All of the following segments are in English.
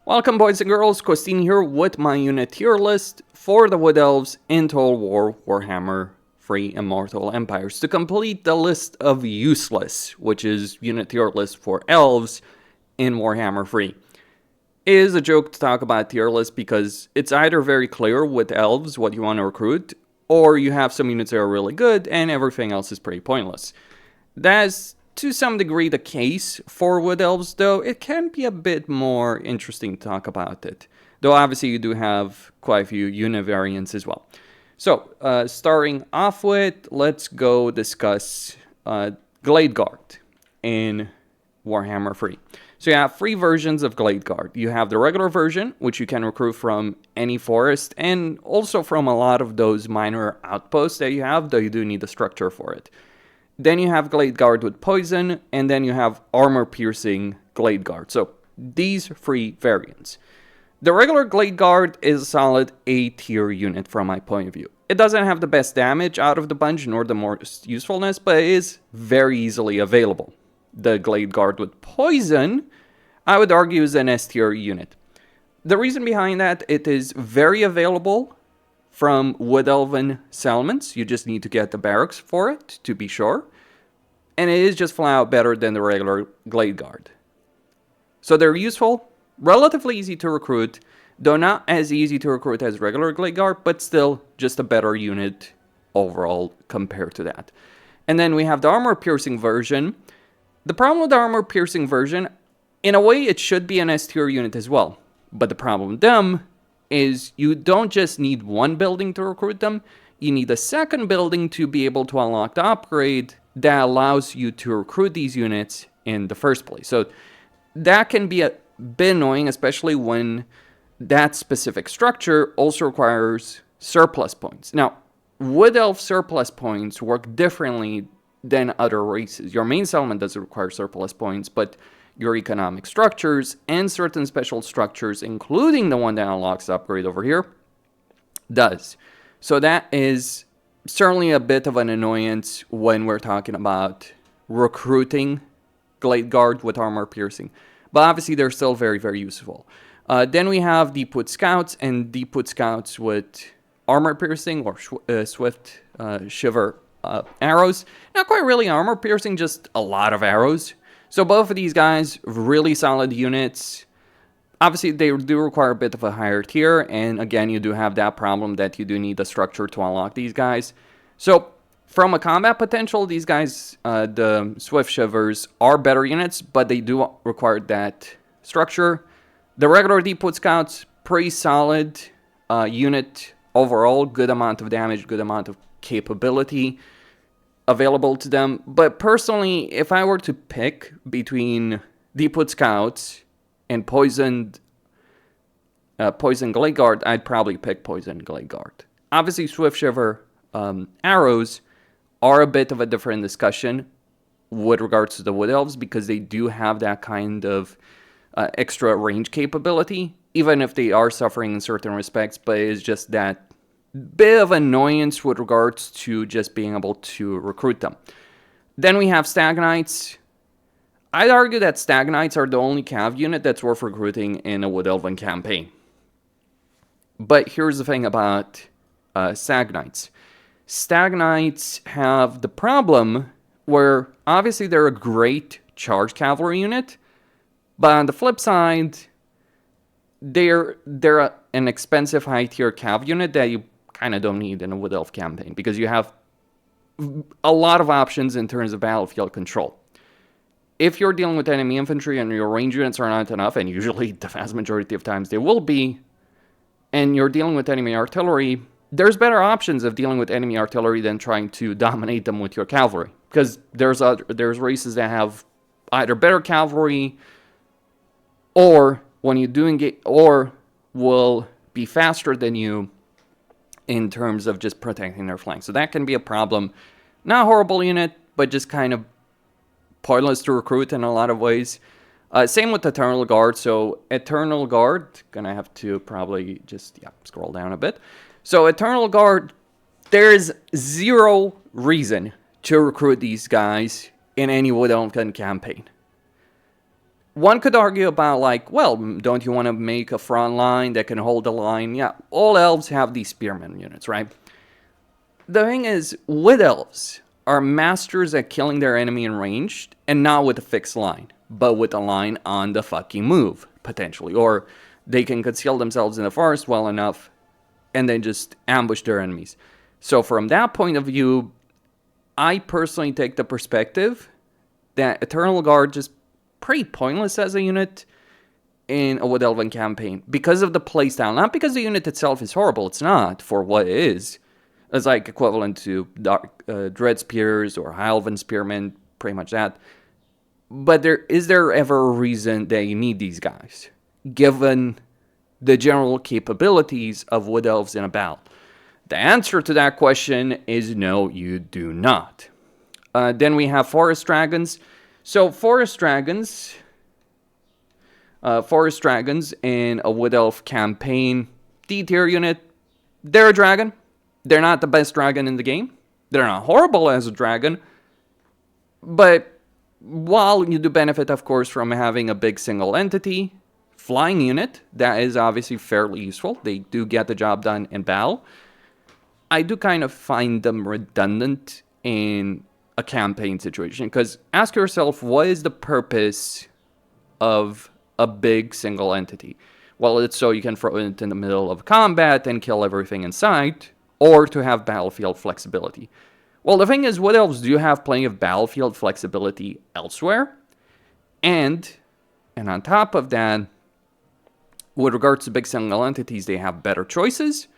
Welcome boys and girls, Costin here with my unit tier list for the Wood Elves in Total War Warhammer 3 Immortal Empires. To complete the list of useless, which is unit tier list for elves in Warhammer 3. It is a joke to talk about tier list because it's either very clear with elves what you want to recruit, or you have some units that are really good and everything else is pretty pointless. That's to some degree the case for Wood Elves, though it can be a bit more interesting to talk about it. Though obviously you do have quite a few unit variants as well. So, starting off with, let's go discuss Glade Guard in Warhammer 3. So you have three versions of Glade Guard. You have the regular version, which you can recruit from any forest, and also from a lot of those minor outposts that you have, though you do need a structure for it. Then you have Glade Guard with Poison, and then you have Armor-Piercing Glade Guard. So, these three variants. The regular Glade Guard is a solid A-tier unit from my point of view. It doesn't have the best damage out of the bunch, nor the most usefulness, but it is very easily available. The Glade Guard with Poison, I would argue, is an S-tier unit. The reason behind that, it is very available from Wood Elven settlements. You just need to get the barracks for it, to be sure. And it is just flat out better than the regular Glade Guard. So they're useful, relatively easy to recruit, though not as easy to recruit as regular Glade Guard, but still just a better unit overall compared to that. And then we have the Armor-Piercing version. The problem with the Armor-Piercing version, in a way it should be an S-tier unit as well. But the problem with them is you don't just need one building to recruit them, you need a second building to be able to unlock the upgrade that allows you to recruit these units in the first place. So that can be a bit annoying, especially when that specific structure also requires surplus points. Now, Wood Elf surplus points work differently than other races. Your main settlement doesn't require surplus points, but your economic structures and certain special structures, including the one that unlocks the upgrade over here, does. So that is certainly a bit of an annoyance when we're talking about recruiting Glade Guard with Armor Piercing. But obviously they're still very, very useful. Then we have Deepwood Scouts and Deepwood Scouts with Armor Piercing or Swift Shiver arrows. Not quite really Armor Piercing, just a lot of arrows. So both of these guys, really solid units. Obviously, they do require a bit of a higher tier, and again, you do have that problem that you do need a structure to unlock these guys. So, from a combat potential, these guys, the Swift Shivers, are better units, but they do require that structure. The regular Deepwood Scouts, pretty solid unit overall, good amount of damage, good amount of capability available to them. But personally, if I were to pick between Deepwood Scouts and Poison Glade Guard, I'd probably pick Poison Glade Guard. Obviously, Swift Shiver arrows are a bit of a different discussion with regards to the Wood Elves because they do have that kind of extra range capability, even if they are suffering in certain respects, but it's just that bit of annoyance with regards to just being able to recruit them. Then we have Stag Knights. I'd argue that Stag Knights are the only cav unit that's worth recruiting in a Wood Elven campaign. But here's the thing about Stag Knights. Stag Knights have the problem where obviously they're a great charge cavalry unit, but on the flip side, they're an expensive high tier cav unit that you kind of don't need in a Wood Elf campaign because you have a lot of options in terms of battlefield control. If you're dealing with enemy infantry and your range units are not enough, and usually the vast majority of times they will be, and you're dealing with enemy artillery, there's better options of dealing with enemy artillery than trying to dominate them with your cavalry. Because there's races that have either better cavalry, or when you do engage, or will be faster than you in terms of just protecting their flanks. So that can be a problem. Not a horrible unit, but just kind of pointless to recruit in a lot of ways. Same with Eternal Guard. So Eternal Guard, gonna have to probably just scroll down a bit. So Eternal Guard, there's zero reason to recruit these guys in any Wood Elven campaign. One could argue about, like, well, don't you want to make a front line that can hold the line? Yeah, all elves have these spearmen units, right? The thing is, Wood Elves are masters at killing their enemy in ranged, and not with a fixed line, but with a line on the fucking move, potentially. Or they can conceal themselves in the forest well enough, and then just ambush their enemies. So from that point of view, I personally take the perspective that Eternal Guard just pretty pointless as a unit in a Wood Elven campaign because of the playstyle. Not because the unit itself is horrible, it's not, for what it is. It's like equivalent to Dread Spears or High Elven Spearmen, pretty much that. But is there ever a reason that you need these guys, given the general capabilities of Wood Elves in a battle? The answer to that question is no, you do not. Then we have Forest Dragons. So Forest Dragons in a Wood Elf campaign, D-tier unit, they're a dragon. They're not the best dragon in the game. They're not horrible as a dragon. But while you do benefit, of course, from having a big single entity, flying unit, that is obviously fairly useful. They do get the job done in battle. I do kind of find them redundant in a campaign situation. Because ask yourself, what is the purpose of a big single entity? Well, it's so you can throw it in the middle of combat and kill everything in sight, or to have battlefield flexibility. Well, the thing is, Wood Elves do have plenty of battlefield flexibility elsewhere. And on top of that, with regards to big single entities, they have better choices.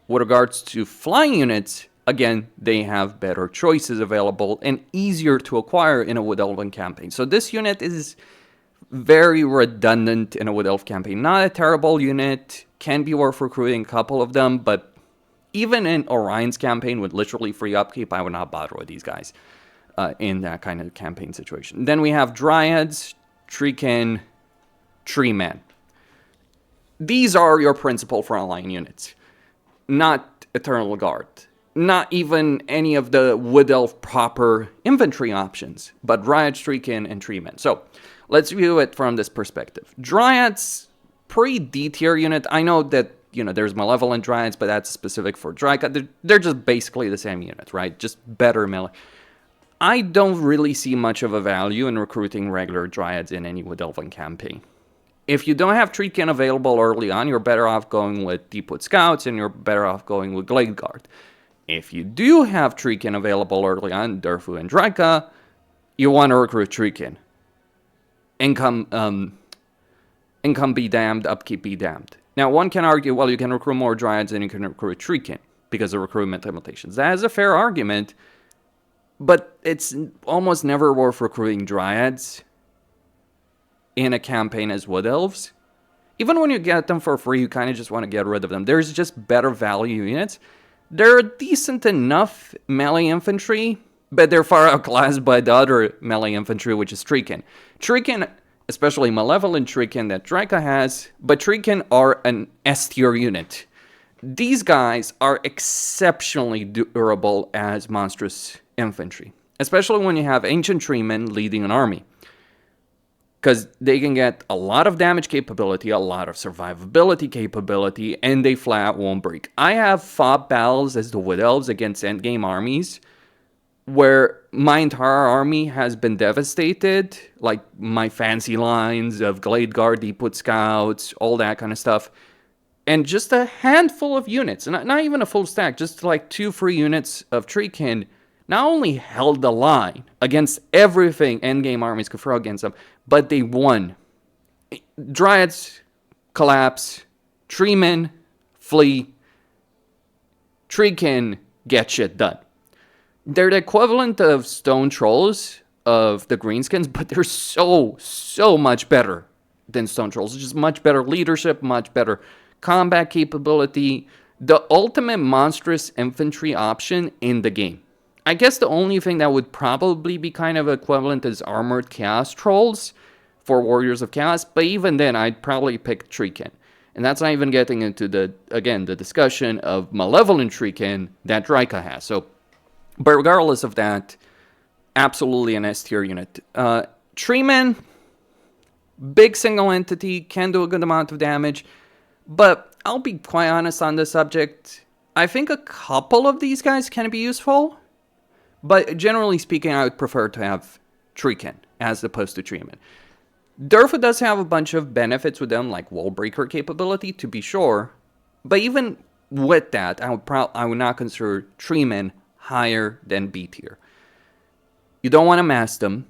With regards to flying units, again, they have better choices available and easier to acquire in a Wood Elven campaign. So this unit is very redundant in a Wood Elf campaign. Not a terrible unit, can be worth recruiting a couple of them, but even in Orion's campaign with literally free upkeep, I would not bother with these guys in that kind of campaign situation. Then we have Dryads, Treekin, Treeman. These are your principal frontline units. Not Eternal Guard. Not even any of the Wood Elf proper infantry options, but Dryads, Treekin, and Treeman. So let's view it from this perspective. Dryads, pretty D-tier unit. I know that, you know, there's Malevolent Dryads, but that's specific for Dryka. They're just basically the same unit, right? Just better melee. I don't really see much of a value in recruiting regular Dryads in any Wood Elven campaign. If you don't have Treekin available early on, you're better off going with Deepwood Scouts, and you're better off going with Glade Guard. If you do have Treekin available early on, Durfu and Dryka, you want to recruit Treekin. Income be damned, upkeep be damned. Now, one can argue, well, you can recruit more Dryads than you can recruit Treekin because of recruitment limitations. That is a fair argument, but it's almost never worth recruiting Dryads in a campaign as Wood Elves. Even when you get them for free, you kind of just want to get rid of them. There's just better value units. They're decent enough melee infantry, but they're far outclassed by the other melee infantry, which is Treekin. Treekin, especially Malevolent Treekin that Dryka has, but Treekin are an S-tier unit. These guys are exceptionally durable as monstrous infantry, especially when you have Ancient Treeman leading an army. Because they can get a lot of damage capability, a lot of survivability capability, and they flat won't break. I have fought battles as the Wood Elves against endgame armies where my entire army has been devastated, like my fancy lines of Glade Guard, Deepwood Scouts, all that kind of stuff. And just a handful of units, not even a full stack, just like 2 free units of Treekin, not only held the line against everything endgame armies could throw against them, but they won. Dryads collapse, Treemen flee, Treekin get shit done. They're the equivalent of Stone Trolls of the Greenskins, but they're so much better than Stone Trolls. Just much better leadership, much better combat capability. The ultimate monstrous infantry option in the game. I guess the only thing that would probably be kind of equivalent is Armored Chaos Trolls for Warriors of Chaos, but even then, I'd probably pick Treekin. And that's not even getting into the discussion of Malevolent Treekin that Dryka has. So, but regardless of that, absolutely an S-tier unit. Treeman, Big single entity, can do a good amount of damage. But I'll be quite honest on this subject. I think a couple of these guys can be useful. But generally speaking, I would prefer to have Treeman as opposed to Treeman. Deepwood does have a bunch of benefits with them, like wall breaker capability, to be sure. But even with that, I would not consider Treeman higher than B tier. You don't want to mass them.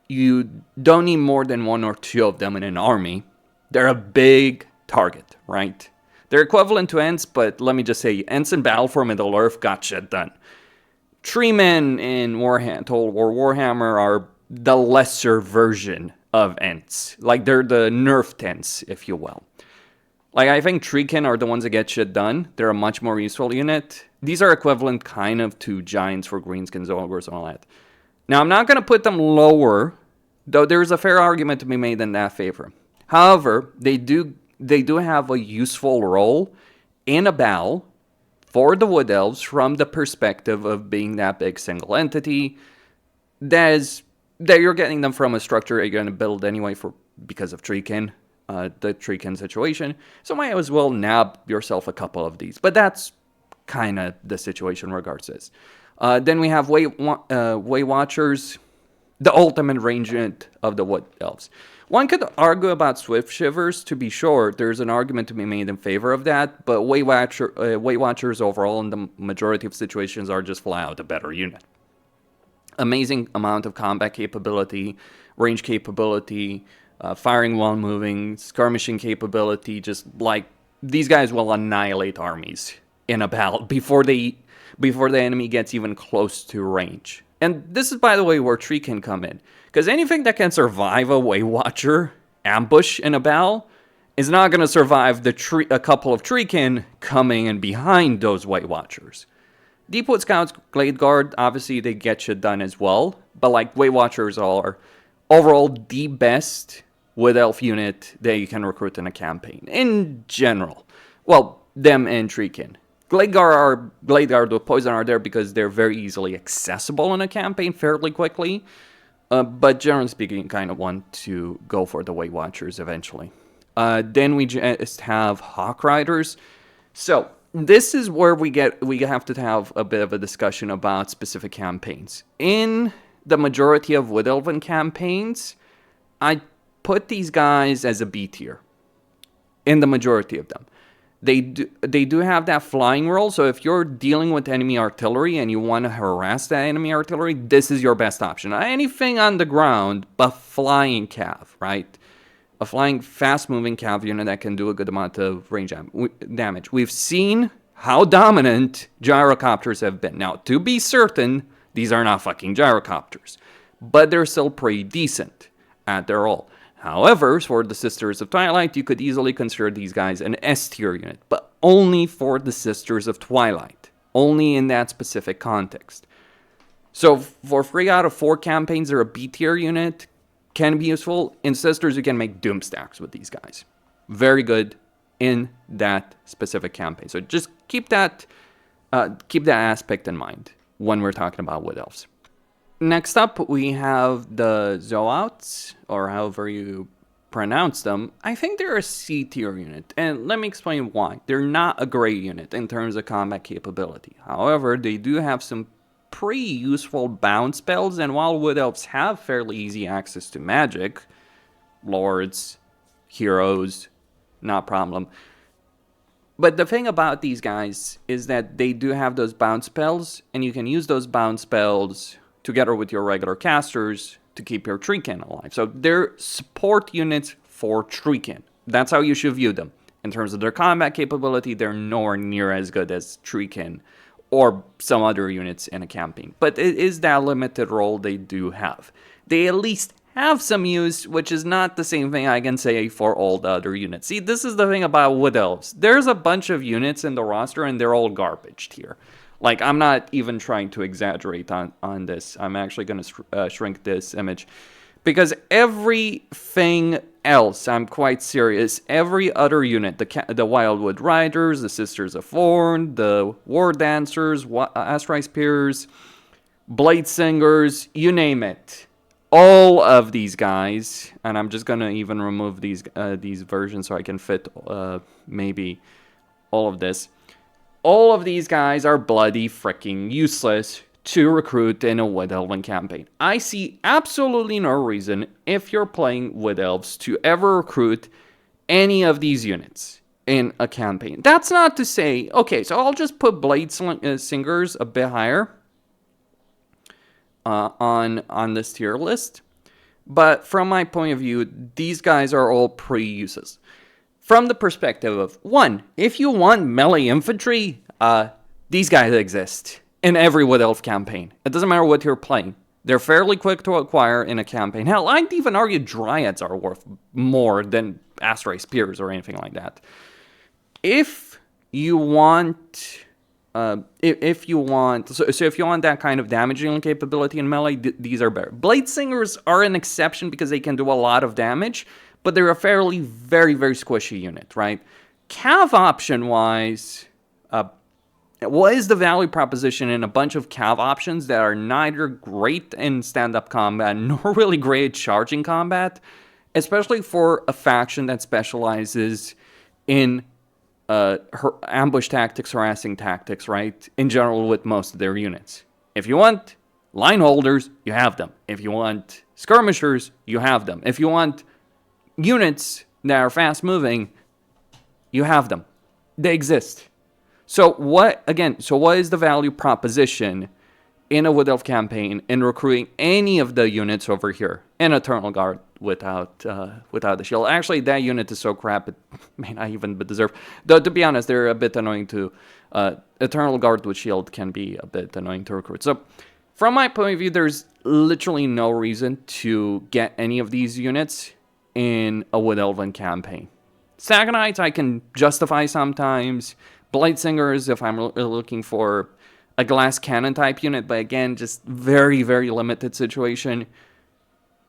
You don't need more than 1 or 2 of them in an army. They're a big target, right? They're equivalent to Ents, but let me just say, Ents in Battle for Middle-earth got shit done. Treemen in Total War Warhammer are the lesser version of Ents. Like, they're the nerfed Ents, if you will. Like, I think Treekin are the ones that get shit done. They're a much more useful unit. These are equivalent kind of to Giants for Greenskins, Ogres, and all that. Now, I'm not going to put them lower, though there's a fair argument to be made in that favor. However, they do have a useful role in a battle for the Wood Elves from the perspective of being that big single entity that you're getting them from a structure you're going to build anyway because of Treekin, the Treekin situation. So might as well nab yourself a couple of these. But that's kind of the situation regardless. Then we have Waywatchers, the ultimate range unit of the Wood Elves. One could argue about Swift Shivers, to be sure. There's an argument to be made in favor of that, but Waywatchers overall in the majority of situations are just flat out a better unit. Amazing amount of combat capability, range capability, firing while moving, skirmishing capability, just like these guys will annihilate armies in a battle before the enemy gets even close to range. And this is, by the way, where Tree can come in. Because anything that can survive a Waywatcher ambush in a battle is not going to survive a couple of Treekin coming in behind those Waywatchers. Deepwood Scouts, Glade Guard, obviously they get shit done as well. But like Waywatchers are overall the best Wood Elf unit that you can recruit in a campaign. In general. Well, them and Treekin. Glade Guard with Poison are there because they're very easily accessible in a campaign fairly quickly. But generally speaking, you kind of want to go for the Waywatchers eventually. Then we just have Hawk Riders. So this is where we have to have a bit of a discussion about specific campaigns. In the majority of Wood Elven campaigns, I put these guys as a B tier. In the majority of them. They do have that flying role, so if you're dealing with enemy artillery and you want to harass that enemy artillery, this is your best option. Anything on the ground but flying cav, right? A flying, fast-moving cav unit that can do a good amount of range damage. We've seen how dominant gyrocopters have been. Now, to be certain, these are not fucking gyrocopters, but they're still pretty decent at their role. However, for the Sisters of Twilight, you could easily consider these guys an S-tier unit, but only for the Sisters of Twilight. Only in that specific context. So, for 3 out of 4 campaigns, they're a B-tier unit. Can be useful. In Sisters, you can make Doom stacks with these guys. Very good in that specific campaign. So, just keep that aspect in mind when we're talking about Wood Elves. Next up, we have the Zoats, or however you pronounce them. I think they're a C tier unit, and let me explain why. They're not a great unit in terms of combat capability. However, they do have some pretty useful bound spells, and while Wood Elves have fairly easy access to magic, lords, heroes, not a problem. But the thing about these guys is that they do have those bound spells, and you can use those bound spells together with your regular casters to keep your Treekin alive. So they're support units for Treekin. That's how you should view them. In terms of their combat capability, they're nowhere near as good as Treekin or some other units in a campaign. But it is that limited role they do have. They at least have some use, which is not the same thing I can say for all the other units. See, this is the thing about Wood Elves. There's a bunch of units in the roster and they're all garbage tier. Like, I'm not even trying to exaggerate on this. I'm actually going to shrink this image. Because everything else, I'm quite serious, every other unit, the Wildwood Riders, the Sisters of Thorn, the War Dancers, Astrai Spears, Blade Singers, you name it. all of these guys, and I'm just gonna even remove these versions so I can fit maybe all of this. All of these guys are bloody freaking useless to recruit in a Wood Elven campaign. I see absolutely no reason, if you're playing Wood Elves, to ever recruit any of these units in a campaign. That's not to say, okay, so I'll just put Blade Singers a bit higher on this tier list. But from my point of view, these guys are all pretty useless. From the perspective of, one, if you want melee infantry, these guys exist in every Wood Elf campaign. It doesn't matter what you're playing. They're fairly quick to acquire in a campaign. Hell, I'd even argue Dryads are worth more than Astray Spears or anything like that. If you want... if you want that kind of damage dealing capability in melee, these are better. Blade Singers are an exception because they can do a lot of damage, but they're a fairly very, very squishy unit, right? Cav option wise, what is the value proposition in a bunch of Cav options that are neither great in stand-up combat nor really great at charging combat, especially for a faction that specializes in ambush tactics, harassing tactics, right? In general, with most of their units. If you want line holders, you have them. If you want skirmishers, you have them. If you want units that are fast moving, you have them. They exist. So what is the value proposition in a Wood Elf campaign in recruiting any of the units over here in Eternal Guard without the shield? Actually, that unit is so crap it may not even be deserved. Though, to be honest, they're a bit annoying to... Eternal Guard with shield can be a bit annoying to recruit. So, from my point of view, there's literally no reason to get any of these units in a Wood Elven campaign. Sagonites I can justify sometimes. Blade Singers if I'm looking for a glass cannon type unit, but again, just very, very limited situation.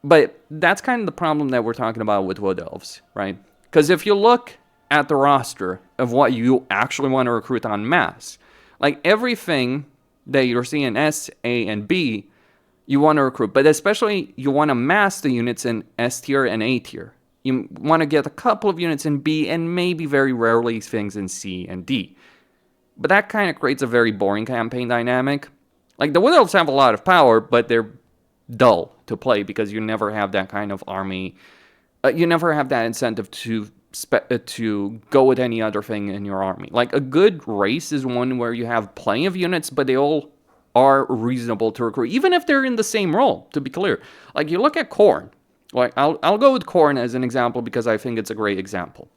But that's kind of the problem that we're talking about with Wood Elves, right? Because if you look at the roster of what you actually want to recruit en masse, like everything that you're seeing S, A, and B, you want to recruit. But especially you want to mass the units in S tier and A tier. You want to get a couple of units in B and maybe very rarely things in C and D. But that kind of creates a very boring campaign dynamic. Like, the Wood Elves have a lot of power, but they're dull to play because you never have that kind of army. You never have that incentive to go with any other thing in your army. Like, a good race is one where you have plenty of units, but they all are reasonable to recruit, even if they're in the same role, to be clear. Like, you look at Khorne. Like, I'll go with Khorne as an example because I think it's a great example.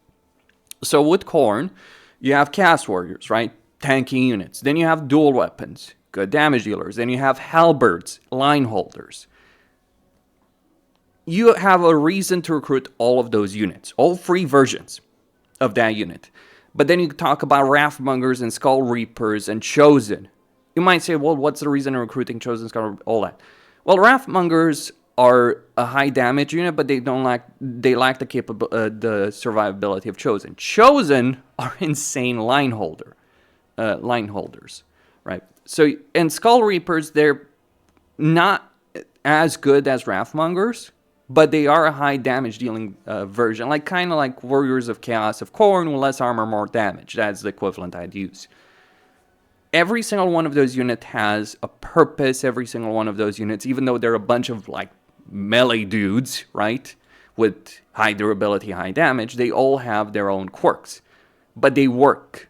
So with Khorne, you have cast warriors, right? Tanky units. Then you have dual weapons, good damage dealers. Then you have halberds, line holders. You have a reason to recruit all of those units, all three versions of that unit. But then you talk about Wrathmongers and Skull Reapers and Chosen. You might say, well, what's the reason of recruiting Chosen, Skull, all that? Well, Wrathmongers are a high damage unit, but they lack the survivability of Chosen. Chosen are insane line holders, right? So, and Skull Reapers, they're not as good as Wrathmongers, but they are a high damage dealing version, like kind of like Warriors of Chaos of Khorne with less armor, more damage. That's the equivalent I'd use. Every single one of those units has a purpose. Every single one of those units, even though they're a bunch of like melee dudes, right, with high durability, high damage, they all have their own quirks, but they work.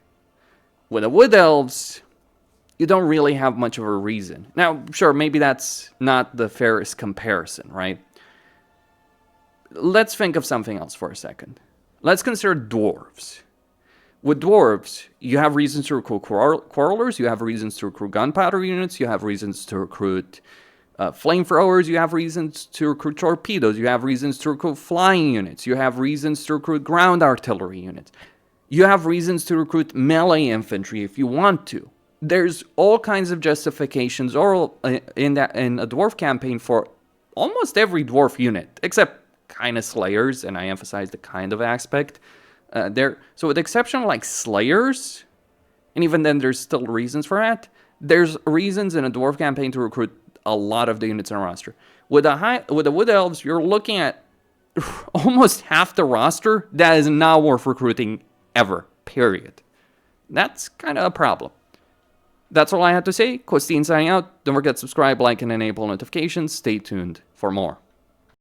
With the Wood Elves, you don't really have much of a reason. Now, sure, maybe that's not the fairest comparison, right? Let's think of something else for a second. Let's consider dwarves. With dwarves, you have reasons to recruit quarrelers, you have reasons to recruit gunpowder units, you have reasons to recruit flamethrowers, you have reasons to recruit torpedoes, you have reasons to recruit flying units, you have reasons to recruit ground artillery units. You have reasons to recruit melee infantry if you want to. There's all kinds of justifications in a dwarf campaign for almost every dwarf unit, except kind of slayers, and I emphasize the kind of aspect. So with the exception of like slayers, and even then there's still reasons for that, there's reasons in a dwarf campaign to recruit a lot of the units in a roster. With the Wood Elves, you're looking at almost half the roster that is not worth recruiting ever, period. That's kind of a problem. That's all I had to say. Costine signing out. Don't forget to subscribe, like, and enable notifications. Stay tuned for more.